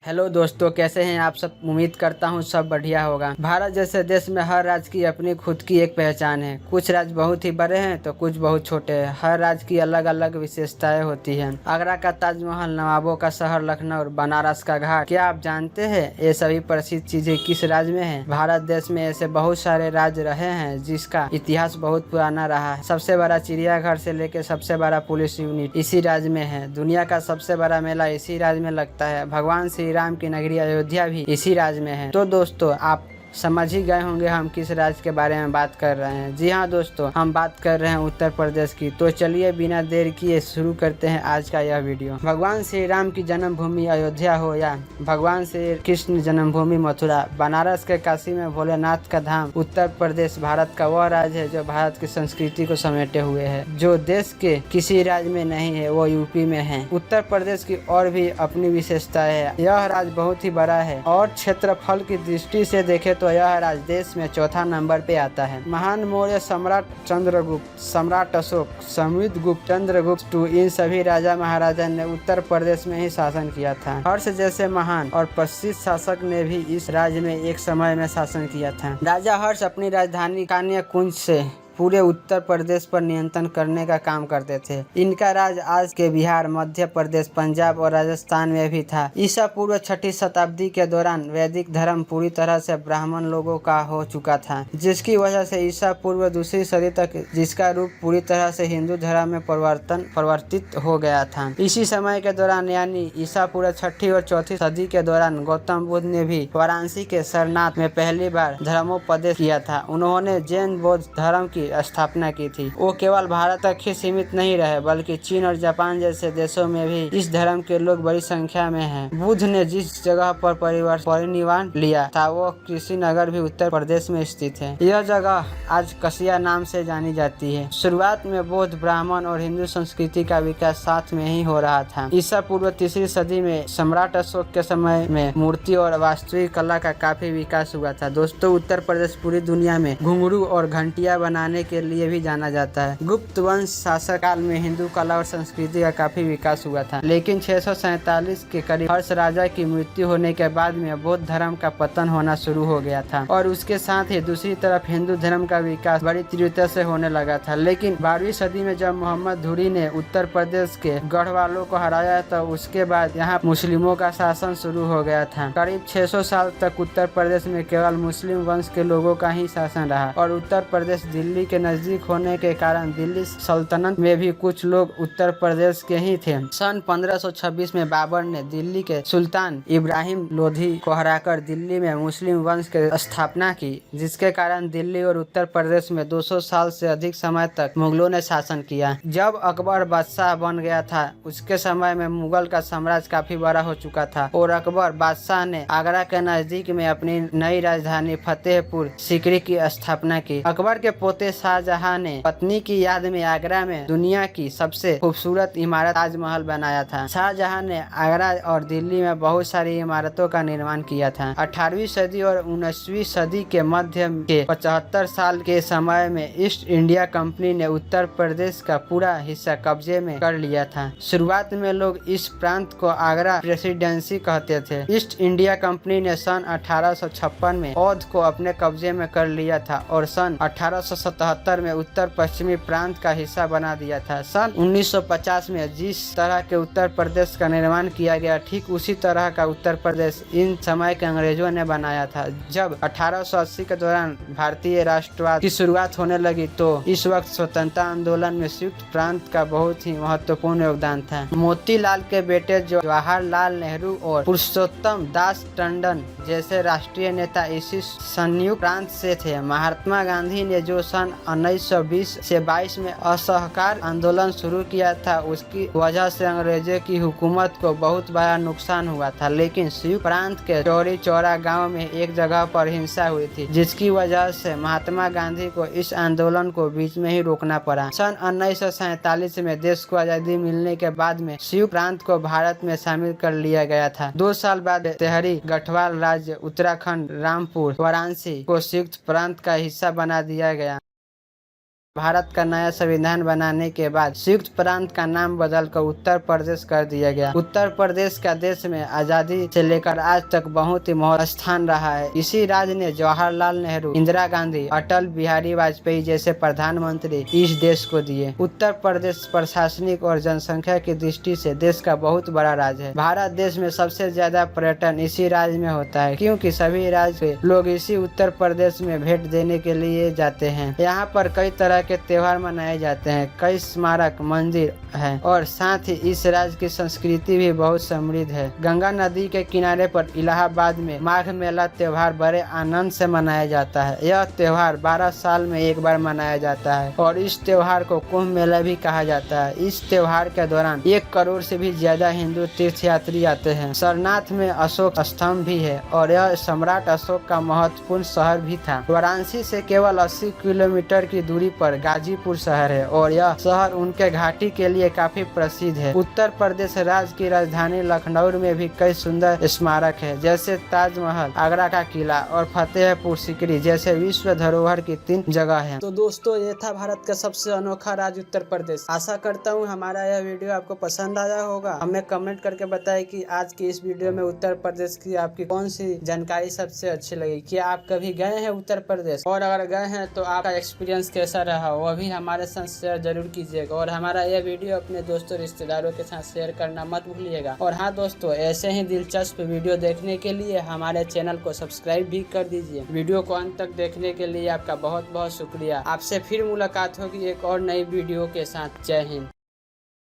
Hello दोस्तों, कैसे हैं आप सब। उम्मीद करता हूँ सब बढ़िया होगा। भारत जैसे देश में हर राज्य की अपनी खुद की एक पहचान है। कुछ राज्य बहुत ही बड़े हैं तो कुछ बहुत छोटे हैं। हर राज्य की अलग अलग विशेषताएं होती हैं। आगरा का ताजमहल, नवाबों का शहर लखनऊ, बनारस का घाट, क्या आप जानते हैं ये सभी प्रसिद्ध चीजें किस राज्य में है। भारत देश में ऐसे बहुत सारे राज्य रहे हैं जिसका इतिहास बहुत पुराना रहा है। सबसे बड़ा चिड़ियाघर से लेकर सबसे बड़ा पुलिस यूनिट इसी राज्य में है। दुनिया का सबसे बड़ा मेला इसी राज्य में लगता है। भगवान श्री राम की नगरी अयोध्या भी इसी राज्य में है। तो दोस्तों, आप समझ ही गए होंगे हम किस राज्य के बारे में बात कर रहे हैं। जी हाँ दोस्तों, हम बात कर रहे हैं उत्तर प्रदेश की। तो चलिए बिना देर किए शुरू करते हैं आज का यह वीडियो। भगवान श्री राम की जन्मभूमि अयोध्या हो या भगवान श्री कृष्ण जन्मभूमि मथुरा, बनारस के काशी में भोलेनाथ का धाम, उत्तर प्रदेश भारत का वह राज्य है जो भारत की संस्कृति को समेटे हुए है। जो देश के किसी राज्य में नहीं है वो यूपी में है। उत्तर प्रदेश की और भी अपनी विशेषताएं है। यह राज्य बहुत ही बड़ा है और क्षेत्रफल की दृष्टि से देखे तो यह राज्य देश में चौथा नंबर पे आता है। महान मौर्य सम्राट चंद्रगुप्त, सम्राट अशोक, समुद्रगुप्त, चंद्रगुप्त इन सभी राजा महाराजा ने उत्तर प्रदेश में ही शासन किया था। हर्ष जैसे महान और प्रसिद्ध शासक ने भी इस राज्य में एक समय में शासन किया था। राजा हर्ष अपनी राजधानी कान्याकुंज से पूरे उत्तर प्रदेश पर नियंत्रण करने का काम करते थे। इनका राज आज के बिहार, मध्य प्रदेश, पंजाब और राजस्थान में भी था। ईसा पूर्व 6ठी शताब्दी के दौरान वैदिक धर्म पूरी तरह से ब्राह्मण लोगों का हो चुका था, जिसकी वजह से ईसा पूर्व 2री सदी तक जिसका रूप पूरी तरह से हिंदू धर्म में परिवर्तित हो गया था। इसी समय के दौरान यानी ईसा पूर्व 6ठी और 4थी सदी के दौरान गौतम बुद्ध ने भी वाराणसी के सारनाथ में पहली बार धर्मोपदेश किया था। उन्होंने जैन बौद्ध धर्म की स्थापना की थी। वो केवल भारत तक ही सीमित नहीं रहे बल्कि चीन और जापान जैसे देशों में भी इस धर्म के लोग बड़ी संख्या में हैं। बुद्ध ने जिस जगह पर परिनिर्वाण लिया था वो कुशीनगर भी उत्तर प्रदेश में स्थित है। यह जगह आज कसिया नाम से जानी जाती है। शुरुआत में बौद्ध, ब्राह्मण और हिंदू संस्कृति का विकास साथ में ही हो रहा था। ईसा पूर्व 3री सदी में सम्राट अशोक के समय में मूर्ति और वास्तुशिल्प कला का काफी विकास हुआ था। दोस्तों, उत्तर प्रदेश पूरी दुनिया में घुंघरू और घंटिया बनाने के लिए भी जाना जाता है। गुप्त वंश शासक काल में हिंदू कला और संस्कृति का काफी विकास हुआ था, लेकिन 647 के करीब हर्ष राजा की मृत्यु होने के बाद में बौद्ध धर्म का पतन होना शुरू हो गया था और उसके साथ ही दूसरी तरफ हिंदू धर्म का विकास बड़ी तीव्रता से होने लगा था। लेकिन 12वीं सदी में जब मोहम्मद घुरी ने उत्तर प्रदेश के गढ़वालों को हराया तो उसके बाद यहाँ मुस्लिमों का शासन शुरू हो गया था। करीब 600 साल तक उत्तर प्रदेश में केवल मुस्लिम वंश के लोगों का ही शासन रहा और उत्तर प्रदेश दिल्ली के नजदीक होने के कारण दिल्ली सल्तनत में भी कुछ लोग उत्तर प्रदेश के ही थे। सन 1526 में बाबर ने दिल्ली के सुल्तान इब्राहिम लोधी को हराकर दिल्ली में मुस्लिम वंश की स्थापना की, जिसके कारण दिल्ली और उत्तर प्रदेश में 200 साल से अधिक समय तक मुगलों ने शासन किया। जब अकबर बादशाह बन गया था उसके समय में मुगल का साम्राज्य काफी बड़ा हो चुका था और अकबर बादशाह ने आगरा के नजदीक में अपनी नई राजधानी फतेहपुर सीकरी की स्थापना की। अकबर के पोते शाहजहां ने पत्नी की याद में आगरा में दुनिया की सबसे खूबसूरत इमारत ताजमहल बनाया था। शाहजहां ने आगरा और दिल्ली में बहुत सारी इमारतों का निर्माण किया था। 18वीं सदी और 19वीं सदी के मध्य के 75 साल के समय में ईस्ट इंडिया कंपनी ने उत्तर प्रदेश का पूरा हिस्सा कब्जे में कर लिया था। शुरुआत में लोग इस प्रांत को आगरा प्रेसिडेंसी कहते थे। ईस्ट इंडिया कंपनी ने सन 1856 में अवध को अपने कब्जे में कर लिया था और सन 1877 में उत्तर पश्चिमी प्रांत का हिस्सा बना दिया था। सन 1950 में जिस तरह के उत्तर प्रदेश का निर्माण किया गया ठीक उसी तरह का उत्तर प्रदेश इन समय के अंग्रेजों ने बनाया था। जब 1880 के दौरान भारतीय राष्ट्रवाद की शुरुआत होने लगी तो इस वक्त स्वतंत्रता आंदोलन में संयुक्त प्रांत का बहुत ही महत्वपूर्ण योगदान था। मोतीलाल के बेटे जवाहरलाल नेहरू और पुरुषोत्तम दास टंडन जैसे राष्ट्रीय नेता इसी संयुक्त प्रांत से थे। महात्मा गांधी ने जो सन 1920 से 22 में असहकार आंदोलन शुरू किया था उसकी वजह से अंग्रेजों की हुकूमत को बहुत बड़ा नुकसान हुआ था। लेकिन संयुक्त प्रांत के चौरी चौरा गाँव में एक जगह पर हिंसा हुई थी, जिसकी वजह से महात्मा गांधी को इस आंदोलन को बीच में ही रोकना पड़ा। सन 1947 में देश को आजादी मिलने के बाद में संयुक्त प्रांत को भारत में शामिल कर लिया गया था। 2 साल बाद तेहरी गढ़वाल राज्य, उत्तराखंड, रामपुर, वाराणसी को संयुक्त प्रांत का हिस्सा बना दिया गया। भारत का नया संविधान बनाने के बाद संयुक्त प्रांत का नाम बदलकर उत्तर प्रदेश कर दिया गया। उत्तर प्रदेश का देश में आजादी से लेकर आज तक बहुत ही महत्वपूर्ण स्थान रहा है। इसी राज्य ने जवाहरलाल नेहरू, इंदिरा गांधी, अटल बिहारी वाजपेयी जैसे प्रधानमंत्री इस देश को दिए। उत्तर प्रदेश प्रशासनिक और जनसंख्या की दृष्टि से देश का बहुत बड़ा राज्य है। भारत देश में सबसे ज्यादा पर्यटन इसी राज्य में होता है, क्योंकि सभी राज्य के लोग इसी उत्तर प्रदेश में भेंट देने के लिए जाते हैं। यहाँ पर कई तरह के त्योहार मनाए जाते हैं, कई स्मारक, मंदिर हैं और साथ ही इस राज्य की संस्कृति भी बहुत समृद्ध है। गंगा नदी के किनारे पर इलाहाबाद में माघ मेला त्योहार बड़े आनंद से मनाया जाता है। यह त्योहार 12 साल में एक बार मनाया जाता है और इस त्योहार को कुंभ मेला भी कहा जाता है। इस त्योहार के दौरान 1 करोड़ से भी ज्यादा हिंदू तीर्थयात्री आते हैं। सारनाथ में अशोक स्तंभ भी है और यह सम्राट अशोक का महत्वपूर्ण शहर भी था। वाराणसी से केवल 80 किलोमीटर की दूरी पर गाजीपुर शहर है और यह शहर उनके घाटी के लिए काफी प्रसिद्ध है। उत्तर प्रदेश राज्य की राजधानी लखनऊ में भी कई सुंदर स्मारक है, जैसे ताजमहल, आगरा का किला और फतेहपुर सीकरी जैसे विश्व धरोहर की 3 जगह है। तो दोस्तों, ये था भारत का सबसे अनोखा राज्य उत्तर प्रदेश। आशा करता हूँ हमारा यह वीडियो आपको पसंद आया होगा। हमें कमेंट करके बताएं कि आज की इस वीडियो में उत्तर प्रदेश की आपकी कौन सी जानकारी सबसे अच्छी लगी। क्या आप कभी गए हैं उत्तर प्रदेश, और अगर गए हैं तो आपका एक्सपीरियंस कैसा रहा, वह भी हमारे साथ शेयर जरूर कीजिएगा। और हमारा यह वीडियो अपने दोस्तों रिश्तेदारों के साथ शेयर करना मत भूलिएगा। और हाँ दोस्तों, ऐसे ही दिलचस्प वीडियो देखने के लिए हमारे चैनल को सब्सक्राइब भी कर दीजिए। वीडियो को अंत तक देखने के लिए आपका बहुत बहुत शुक्रिया। आपसे फिर मुलाकात होगी एक और नई वीडियो के साथ। जय हिंद।